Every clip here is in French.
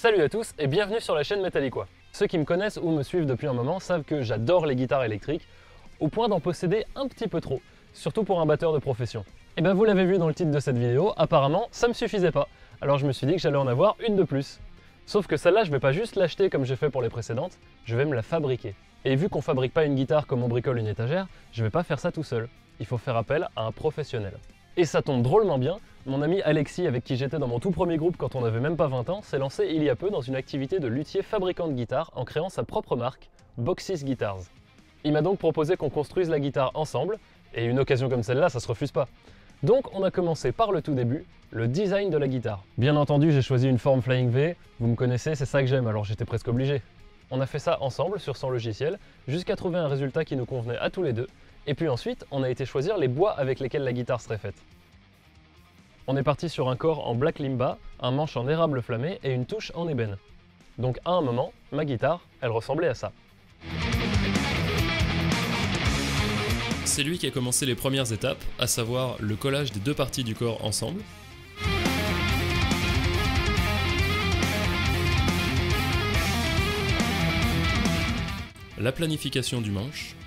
Salut à tous et bienvenue sur la chaîne Metalliquois. Ceux qui me connaissent ou me suivent depuis un moment savent que j'adore les guitares électriques, au point d'en posséder un petit peu trop, surtout pour un batteur de profession. Et ben vous l'avez vu dans le titre de cette vidéo, apparemment ça me suffisait pas, alors je me suis dit que j'allais en avoir une de plus. Sauf que celle-là je vais pas juste l'acheter comme j'ai fait pour les précédentes, je vais me la fabriquer. Et vu qu'on fabrique pas une guitare comme on bricole une étagère, je vais pas faire ça tout seul, il faut faire appel à un professionnel. Et ça tombe drôlement bien, mon ami Alexis, avec qui j'étais dans mon tout premier groupe quand on n'avait même pas 20 ans, s'est lancé il y a peu dans une activité de luthier fabricant de guitares en créant sa propre marque, Boxys Guitars. Il m'a donc proposé qu'on construise la guitare ensemble, et une occasion comme celle-là, ça se refuse pas. Donc on a commencé par le tout début, le design de la guitare. Bien entendu, j'ai choisi une forme Flying V, vous me connaissez, c'est ça que j'aime, alors j'étais presque obligé. On a fait ça ensemble sur son logiciel, jusqu'à trouver un résultat qui nous convenait à tous les deux, et puis ensuite, on a été choisir les bois avec lesquels la guitare serait faite. On est parti sur un corps en black limba, un manche en érable flammé et une touche en ébène. Donc à un moment, ma guitare, elle ressemblait à ça. C'est lui qui a commencé les premières étapes, à savoir le collage des deux parties du corps ensemble, la planification du manche,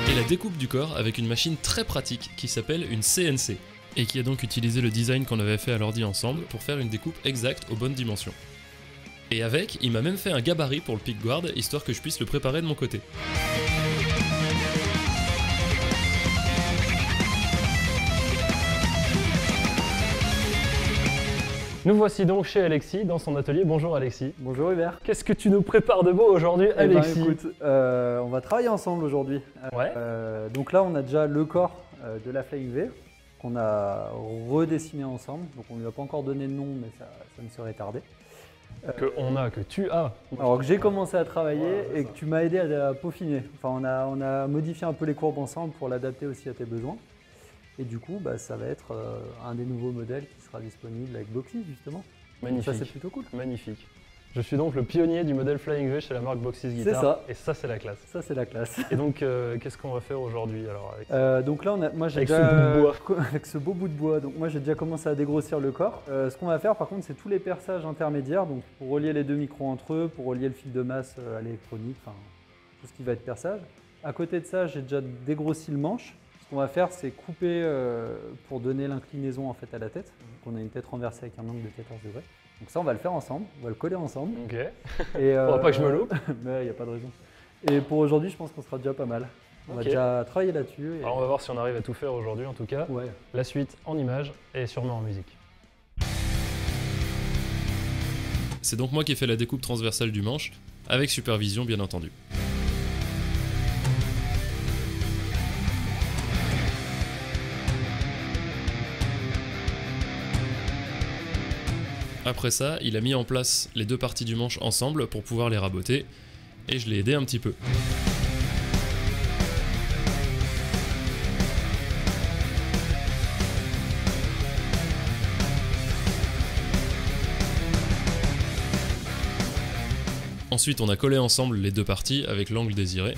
et la découpe du corps avec une machine très pratique qui s'appelle une CNC, et qui a donc utilisé le design qu'on avait fait à l'ordi ensemble pour faire une découpe exacte aux bonnes dimensions. Et avec, il m'a même fait un gabarit pour le pickguard, histoire que je puisse le préparer de mon côté. Nous voici donc chez Alexis, dans son atelier. Bonjour Alexis. Bonjour Hubert. Qu'est-ce que tu nous prépares de beau aujourd'hui, Alexis? Écoute, on va travailler ensemble aujourd'hui. Ouais. Donc là, on a déjà le corps de la Flying V qu'on a redessiné ensemble. Donc on ne lui a pas encore donné de nom, mais ça ne serait tardé. Que tu as. Alors que j'ai commencé à travailler et ça. que tu m'as aidé à peaufiner. Enfin, on a modifié un peu les courbes ensemble pour l'adapter aussi à tes besoins. Et du coup, ça va être un des nouveaux modèles qui sera disponible avec Boxys justement. Magnifique. Donc ça, c'est plutôt cool. Magnifique. Je suis donc le pionnier du modèle Flying V chez la marque Boxys Guitars. C'est ça. Et ça, c'est la classe. Ça, c'est la classe. Et donc, qu'est-ce qu'on va faire aujourd'hui alors avec Donc là, moi j'ai avec déjà ce bout de bois. avec ce beau bout de bois. Donc moi j'ai déjà commencé à dégrossir le corps. Ce qu'on va faire par contre, c'est tous les perçages intermédiaires, donc pour relier les deux micros entre eux, pour relier le fil de masse à l'électronique, enfin tout ce qui va être perçage. À côté de ça, j'ai déjà dégrossi le manche. Ce qu'on va faire, c'est couper pour donner l'inclinaison en fait à la tête. Donc on a une tête renversée avec un angle de 14 degrés. Donc ça, on va le faire ensemble, on va le coller ensemble. Ok. Et Faudra pas que je me loupe. Mais il n'y a pas de raison. Et pour aujourd'hui, je pense qu'on sera déjà pas mal. On va déjà travailler là-dessus. Alors on va voir si on arrive à tout faire aujourd'hui en tout cas. Ouais. La suite en images et sûrement en musique. C'est donc moi qui ai fait la découpe transversale du manche, avec supervision bien entendu. Après ça, il a mis en place les deux parties du manche ensemble pour pouvoir les raboter, et je l'ai aidé un petit peu. Ensuite, on a collé ensemble les deux parties avec l'angle désiré.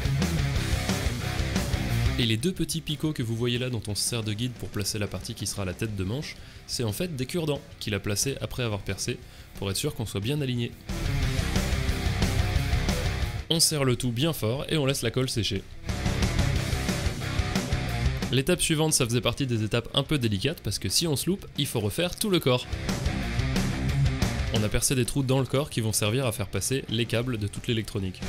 Et les deux petits picots que vous voyez là dont on se sert de guide pour placer la partie qui sera la tête de manche, c'est en fait des cure-dents qu'il a placés après avoir percé pour être sûr qu'on soit bien aligné. On serre le tout bien fort et on laisse la colle sécher. L'étape suivante, ça faisait partie des étapes un peu délicates parce que si on se loupe, il faut refaire tout le corps. On a percé des trous dans le corps qui vont servir à faire passer les câbles de toute l'électronique.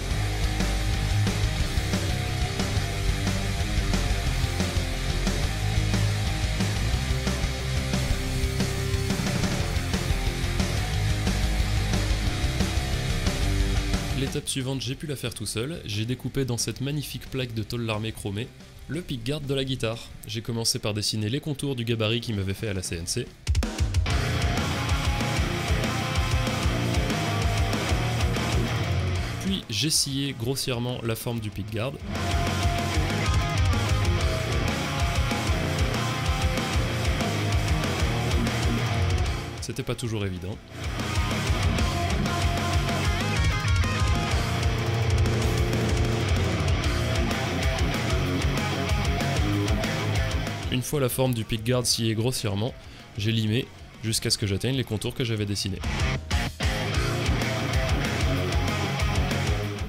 L'étape suivante, j'ai pu la faire tout seul. J'ai découpé dans cette magnifique plaque de tôle lamée chromée le pickguard de la guitare. J'ai commencé par dessiner les contours du gabarit qu'il m'avait fait à la CNC. Puis j'ai scié grossièrement la forme du pickguard. C'était pas toujours évident. Une fois la forme du pickguard sciée grossièrement, j'ai limé jusqu'à ce que j'atteigne les contours que j'avais dessinés.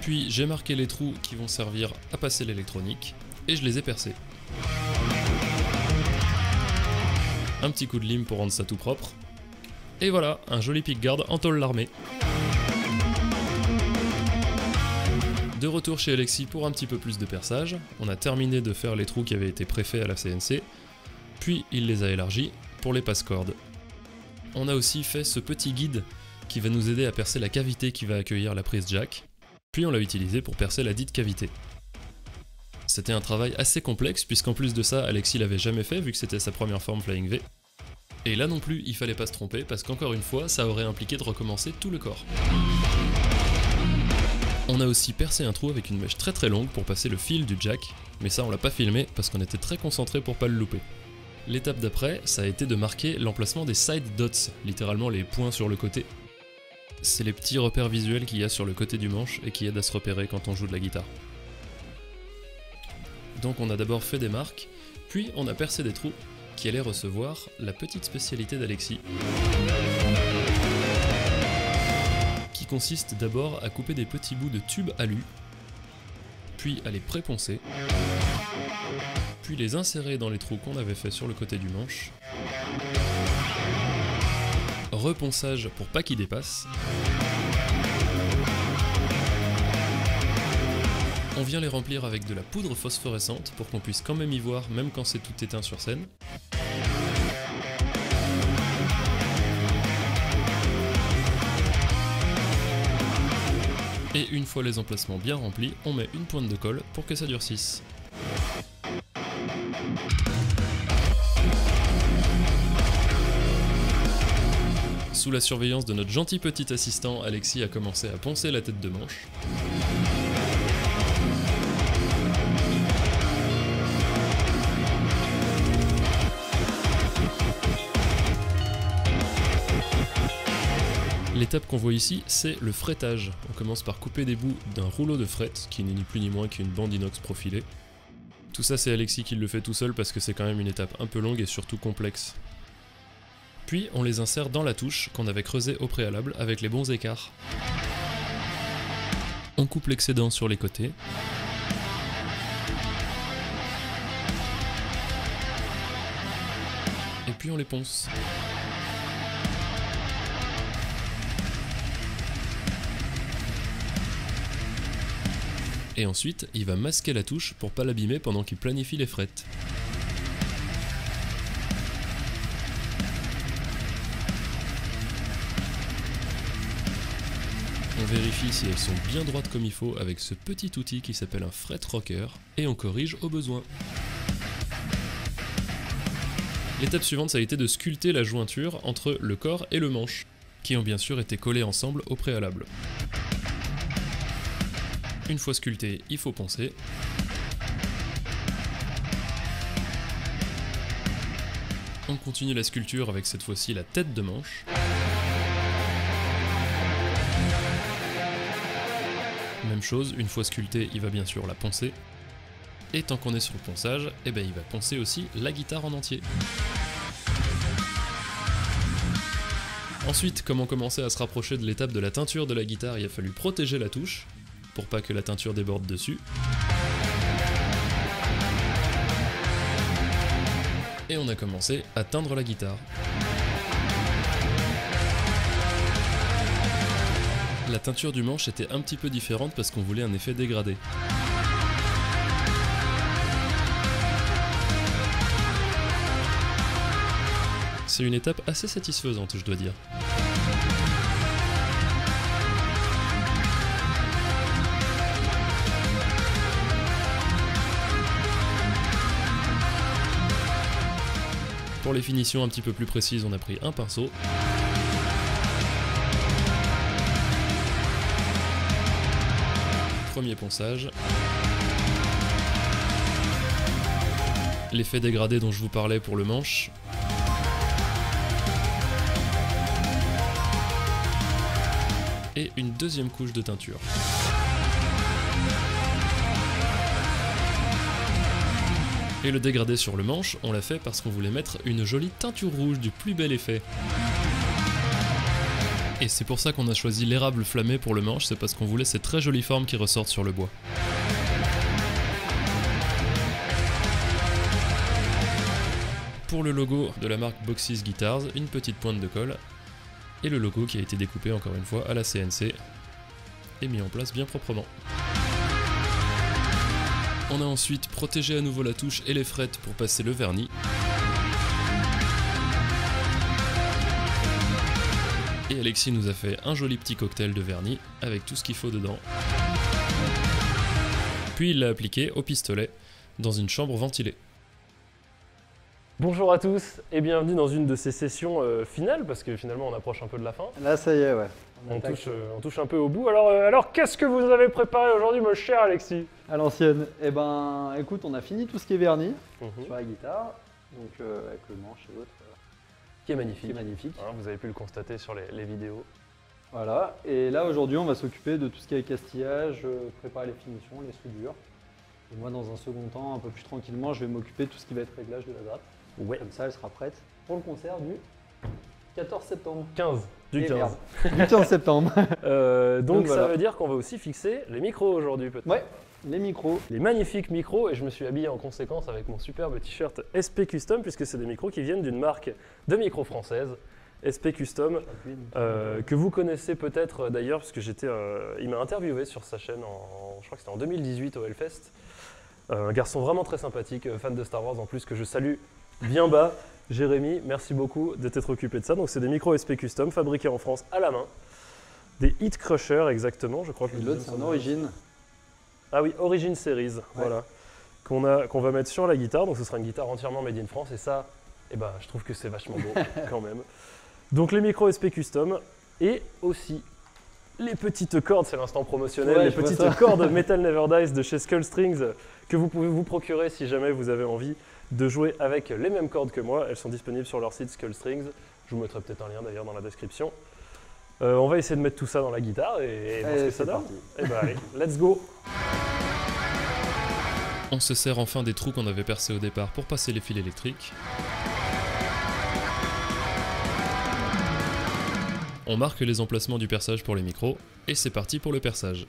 Puis j'ai marqué les trous qui vont servir à passer l'électronique et je les ai percés. Un petit coup de lime pour rendre ça tout propre. Et voilà, un joli pickguard en tôle larmée. De retour chez Alexis pour un petit peu plus de perçage. On a terminé de faire les trous qui avaient été préfaits à la CNC, puis il les a élargis pour les passe-cordes. On a aussi fait ce petit guide qui va nous aider à percer la cavité qui va accueillir la prise jack, puis on l'a utilisé pour percer la dite cavité. C'était un travail assez complexe puisqu'en plus de ça, Alexis l'avait jamais fait vu que c'était sa première forme Flying V. Et là non plus, il fallait pas se tromper parce qu'encore une fois, ça aurait impliqué de recommencer tout le corps. On a aussi percé un trou avec une mèche très très longue pour passer le fil du jack, mais ça on l'a pas filmé parce qu'on était très concentré pour pas le louper. L'étape d'après, ça a été de marquer l'emplacement des side dots, littéralement les points sur le côté. C'est les petits repères visuels qu'il y a sur le côté du manche et qui aident à se repérer quand on joue de la guitare. Donc on a d'abord fait des marques, puis on a percé des trous qui allaient recevoir la petite spécialité d'Alexis, qui consiste d'abord à couper des petits bouts de tubes alu, puis à les pré-poncer, puis les insérer dans les trous qu'on avait fait sur le côté du manche, reponçage pour pas qu'ils dépassent. On vient les remplir avec de la poudre phosphorescente pour qu'on puisse quand même y voir même quand c'est tout éteint sur scène. Et une fois les emplacements bien remplis, on met une pointe de colle pour que ça durcisse. Sous la surveillance de notre gentil petit assistant, Alexis a commencé à poncer la tête de manche. L'étape qu'on voit ici, c'est le frettage. On commence par couper des bouts d'un rouleau de fret, qui n'est ni plus ni moins qu'une bande inox profilée. Tout ça, c'est Alexis qui le fait tout seul parce que c'est quand même une étape un peu longue et surtout complexe. Puis on les insère dans la touche qu'on avait creusée au préalable avec les bons écarts. On coupe l'excédent sur les côtés. Et puis on les ponce. Et ensuite, il va masquer la touche pour pas l'abîmer pendant qu'il planifie les frettes. On vérifie si elles sont bien droites comme il faut avec ce petit outil qui s'appelle un fret rocker, et on corrige au besoin. L'étape suivante, ça a été de sculpter la jointure entre le corps et le manche, qui ont bien sûr été collés ensemble au préalable. Une fois sculpté, il faut poncer. On continue la sculpture avec cette fois-ci la tête de manche. Même chose, une fois sculpté, il va bien sûr la poncer. Et tant qu'on est sur le ponçage, eh ben, il va poncer aussi la guitare en entier. Ensuite, comme on commençait à se rapprocher de l'étape de la teinture de la guitare, il a fallu protéger la touche, pour pas que la teinture déborde dessus. Et on a commencé à teindre la guitare. La teinture du manche était un petit peu différente parce qu'on voulait un effet dégradé. C'est une étape assez satisfaisante, je dois dire. Pour les finitions un petit peu plus précises, on a pris un pinceau. Premier ponçage. L'effet dégradé dont je vous parlais pour le manche. Et une deuxième couche de teinture. Et le dégradé sur le manche, on l'a fait parce qu'on voulait mettre une jolie teinture rouge du plus bel effet. Et c'est pour ça qu'on a choisi l'érable flammé pour le manche, c'est parce qu'on voulait ces très jolies formes qui ressortent sur le bois. Pour le logo de la marque Boxys Guitars, une petite pointe de colle, et le logo qui a été découpé encore une fois à la CNC et mis en place bien proprement. On a ensuite protégé à nouveau la touche et les frettes pour passer le vernis. Et Alexis nous a fait un joli petit cocktail de vernis avec tout ce qu'il faut dedans. Puis il l'a appliqué au pistolet dans une chambre ventilée. Bonjour à tous et bienvenue dans une de ces sessions finales parce que finalement on approche un peu de la fin. Là, ça y est, ouais. On touche un peu au bout. Alors qu'est-ce que vous avez préparé aujourd'hui, mon cher Alexis? À l'ancienne. Eh ben, écoute, on a fini tout ce qui est vernis Mhm. sur la guitare, donc avec le manche et autres, Qui est magnifique. qui est magnifique. Hein, vous avez pu le constater sur les vidéos. Voilà. Et là, aujourd'hui, on va s'occuper de tout ce qui est castillage, préparer les finitions, les soudures. Et moi, dans un second temps, un peu plus tranquillement, je vais m'occuper de tout ce qui va être réglage de la gratte. Ouais. Comme ça, elle sera prête pour le concert du 14 septembre. 15. Du Et 15. merde. Du 15 septembre. Donc voilà. ça veut dire qu'on va aussi fixer les micros aujourd'hui peut-être. Ouais, les micros. Les magnifiques micros et je me suis habillé en conséquence avec mon superbe t-shirt SP Custom puisque c'est des micros qui viennent d'une marque de micros française, SP Custom, que vous connaissez peut-être d'ailleurs puisque il m'a interviewé sur sa chaîne je crois que c'était en 2018 au Hellfest. Un garçon vraiment très sympathique, fan de Star Wars en plus que je salue bien bas. Jérémy, merci beaucoup de t'être occupé de ça. Donc c'est des micros SP Custom fabriqués en France à la main. Des Heat Crusher exactement, je crois que Et l'autre, c'est en origine. Ah oui, Origin Series, voilà. Qu'on va mettre sur la guitare. Donc ce sera une guitare entièrement made in France et ça, eh ben, je trouve que c'est vachement beau quand même. Donc les micros SP Custom et aussi les petites cordes, c'est l'instant promotionnel, Ouais, les je vois petites ça. cordes Metal Never Dies de chez Skull Strings que vous pouvez vous procurer si jamais vous avez envie de jouer avec les mêmes cordes que moi. Elles sont disponibles sur leur site Skull Strings. Je vous mettrai peut-être un lien d'ailleurs dans la description. On va essayer de mettre tout ça dans la guitare et voir ce que ça donne. Et bah allez, let's go! On se sert enfin des trous qu'on avait percés au départ pour passer les fils électriques. On marque les emplacements du perçage pour les micros, et c'est parti pour le perçage.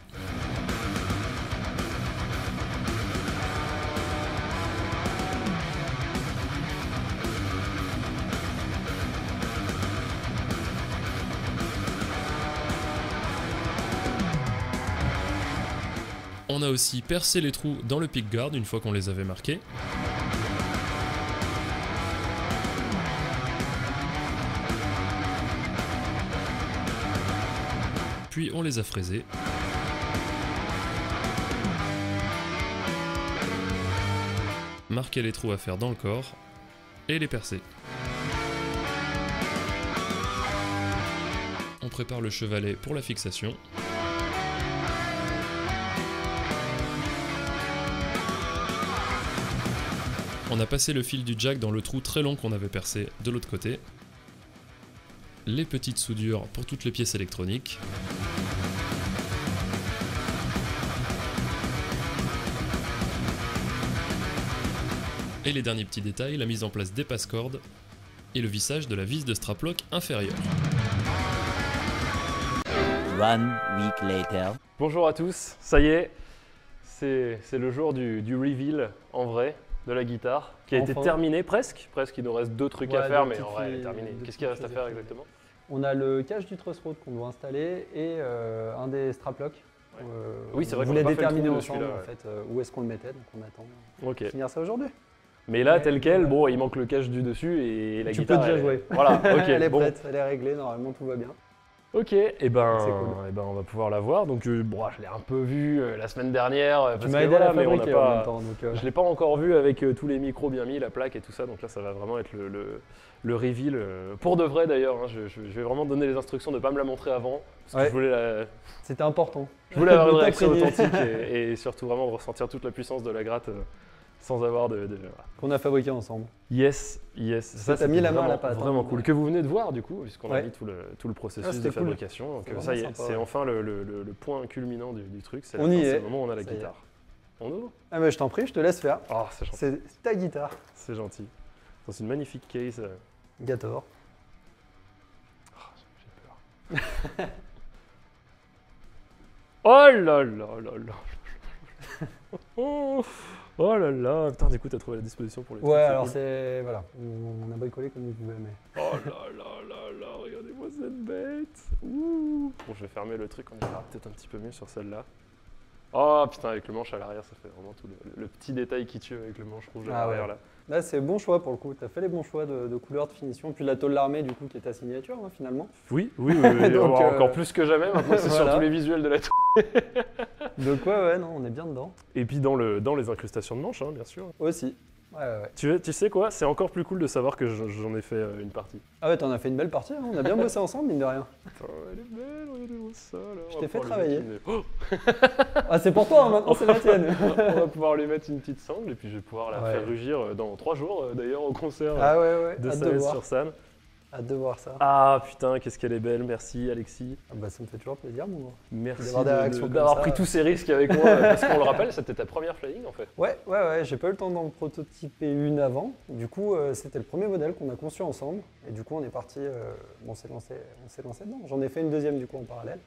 On a aussi percé les trous dans le pickguard une fois qu'on les avait marqués. Puis on les a fraisés. Marquer les trous à faire dans le corps et les percer. On prépare le chevalet pour la fixation. On a passé le fil du jack dans le trou très long qu'on avait percé de l'autre côté. Les petites soudures pour toutes les pièces électroniques. Et les derniers petits détails, la mise en place des passe-cordes et le vissage de la vis de straplock inférieure. One week later. Bonjour à tous, ça y est, c'est le jour du reveal en vrai de la guitare qui a été Enfin. terminé presque, il nous reste deux trucs à Ouais, faire deux mais petites en vrai elle est filles- terminée. deux Qu'est-ce qu'il reste à petites faire filles. exactement? On a le cache du truss rod qu'on doit installer et un des straplocks. Ouais. Oui, c'est vrai on qu'on voulait a pas fait le déterminer trou de ensemble celui-là, en fait, où est-ce qu'on le mettait, donc on attend Ok. de finir ça aujourd'hui. Mais là Ouais. tel quel, bon il manque le cache du dessus et la Tu guitare. peux déjà elle- jouer. Voilà, ok. Elle est bon. prête, elle est réglée, normalement tout va bien. Ok, et ben, C'est cool. on va pouvoir la voir. Donc bon, je l'ai un peu vu la semaine dernière parce Tu que m'as aidé à voilà, la mais on n'a fabriquer en pas. même temps. Donc, Je l'ai pas encore vu avec tous les micros bien mis, la plaque et tout ça, donc là ça va vraiment être le reveal. Pour de vrai d'ailleurs, hein, je vais vraiment donner les instructions de ne pas me la montrer avant, parce que Ouais. C'était important. je voulais avoir une De réaction t'imprégner. authentique et surtout vraiment de ressentir toute la puissance de la gratte sans avoir de voilà. Qu'on a fabriqué ensemble. Yes, ça t'as mis c'était la main à la vraiment, pâte, hein. vraiment cool. Que vous venez de voir du coup, puisqu'on a Ouais. mis tout le processus Ah, c'était de cool. fabrication. Donc C'est ça y est, vraiment sympa, c'est ouais. enfin le point culminant du truc, c'est On y c'est est. le moment où on a la Ça y est. guitare. On ouvre? Ah mais je t'en prie, je te laisse faire. Oh, c'est gentil. C'est ta guitare. C'est gentil. Dans une magnifique case. Gator. J'ai peur. Oh là là là là. Oh là là. Putain, du coup, t'as trouvé la disposition pour les Ouais, trucs, alors cool. c'est... Voilà, on a bricolé comme vous pouvez, mais... Oh là là là là, regardez-moi cette bête. Ouh. Bon, je vais fermer le truc, on ira peut-être un petit peu mieux sur celle-là. Oh putain, avec le manche à l'arrière, ça fait vraiment tout le petit détail qui tue avec le manche rouge à Ah l'arrière ouais. là. Là, c'est bon choix pour le coup. T'as fait les bons choix de couleur, de finition. Puis la tôle l'armée, du coup, qui est ta signature, hein, finalement. Oui, oui, oui, oui. Donc, Encore plus que jamais, maintenant c'est voilà. surtout les visuels de la tour. Donc ouais, non, on est bien dedans. Et puis dans les incrustations de manche, hein, bien sûr. Aussi. Ouais. Tu sais quoi, c'est encore plus cool de savoir que j'en ai fait une partie. Ah ouais, t'en as fait une belle partie, hein. On a bien bossé ensemble, mine de rien. Putain, elle est belle, regardez-moi ça là. Je On t'ai va fait pouvoir lui travailler. mettre une- Oh, Ah, c'est pour toi, hein, maintenant, c'est la tienne. on va pouvoir lui mettre une petite sangle et puis je vais pouvoir la Ouais. faire rugir dans 3 jours d'ailleurs au concert Ah ouais, de hâte de Saez voir. sur San. Hâte de voir ça. Ah putain, qu'est-ce qu'elle est belle, merci Alexis. Ah bah ça me fait toujours plaisir, mon gars. Merci D'avoir des réactions comme d'avoir ça. pris tous ces risques avec moi, parce qu'on le rappelle, c'était ta première flying en fait. Ouais, j'ai pas eu le temps d'en prototyper une avant. Du coup, c'était le premier modèle qu'on a conçu ensemble. Et du coup, on est parti, on s'est lancé dedans. J'en ai fait une deuxième du coup en parallèle.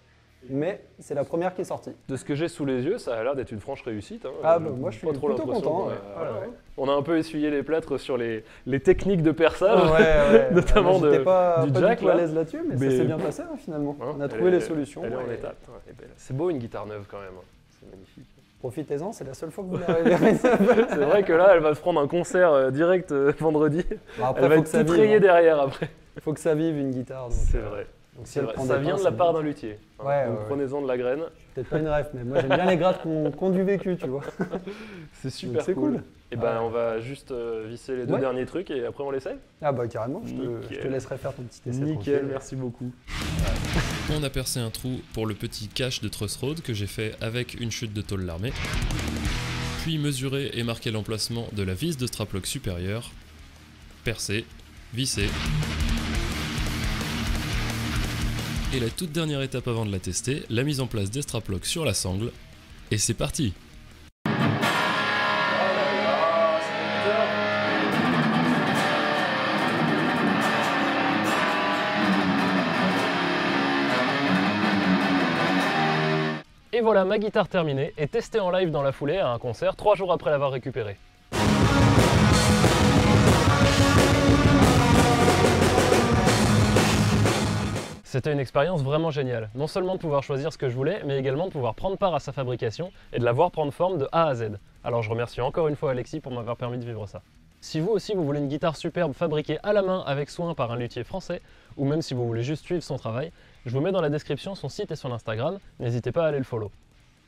Mais c'est la première qui est sortie. De ce que j'ai sous les yeux, ça a l'air d'être une franche réussite. Hein. Ah bah moi je suis Pas trop plutôt l'impression, content. ouais. Voilà, ouais. On a un peu essuyé les plâtres sur les techniques de perçage. Notamment Notamment j'étais pas du du jack, tout à là. l'aise là-dessus, mais Mais- ça s'est bien passé hein, finalement. Hein, On a elle trouvé est- les solutions. Elle est en et état. Putain, elle est belle. C'est beau une guitare neuve quand même. Hein. C'est magnifique. Profitez-en, c'est la seule fois que vous l'arrivez. C'est vrai que là, elle va se prendre un concert direct vendredi. Bon, après, Elle va faut être que ça toute vive. rayée Hein. derrière après. Faut que ça vive une guitare. Donc, C'est vrai. Donc si C'est elle vrai. prend Ça des vient pains, de la c'est part bien. d'un luthier. Hein. Ouais, Donc ouais. prenez-en de la graine. Peut-être pas une ref, mais moi j'aime bien les grattes qu'on du vécu, tu vois. C'est super Donc, c'est cool. Et ben Ouais. on va juste visser les deux Ouais. derniers trucs et après on l'essaye. Ah bah carrément, je te Nickel. laisserai faire ton petit essai. Nickel, tranquille. merci beaucoup. On a percé un trou pour le petit cache de Truss Road que j'ai fait avec une chute de tôle l'armée. Puis mesuré et marqué l'emplacement de la vis de straplock supérieure. Percé, vissé. Et la toute dernière étape avant de la tester, la mise en place des straplocks sur la sangle. Et c'est parti! Et voilà, ma guitare terminée et testée en live dans la foulée à un concert 3 jours après l'avoir récupérée. C'était une expérience vraiment géniale, non seulement de pouvoir choisir ce que je voulais, mais également de pouvoir prendre part à sa fabrication et de la voir prendre forme de A à Z. Alors je remercie encore une fois Alexis pour m'avoir permis de vivre ça. Si vous aussi vous voulez une guitare superbe fabriquée à la main avec soin par un luthier français, ou même si vous voulez juste suivre son travail, je vous mets dans la description son site et son Instagram, n'hésitez pas à aller le follow.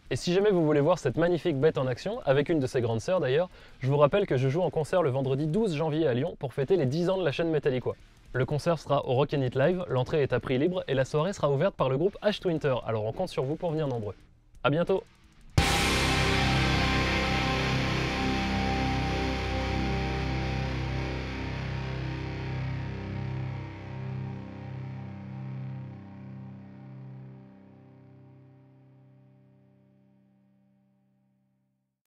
Et si jamais vous voulez voir cette magnifique bête en action, avec une de ses grandes sœurs d'ailleurs, je vous rappelle que je joue en concert le vendredi 12 janvier à Lyon pour fêter les 10 ans de la chaîne Metallica. Le concert sera au Rock & It Live, l'entrée est à prix libre et la soirée sera ouverte par le groupe Ash Twinter, alors on compte sur vous pour venir nombreux. A bientôt!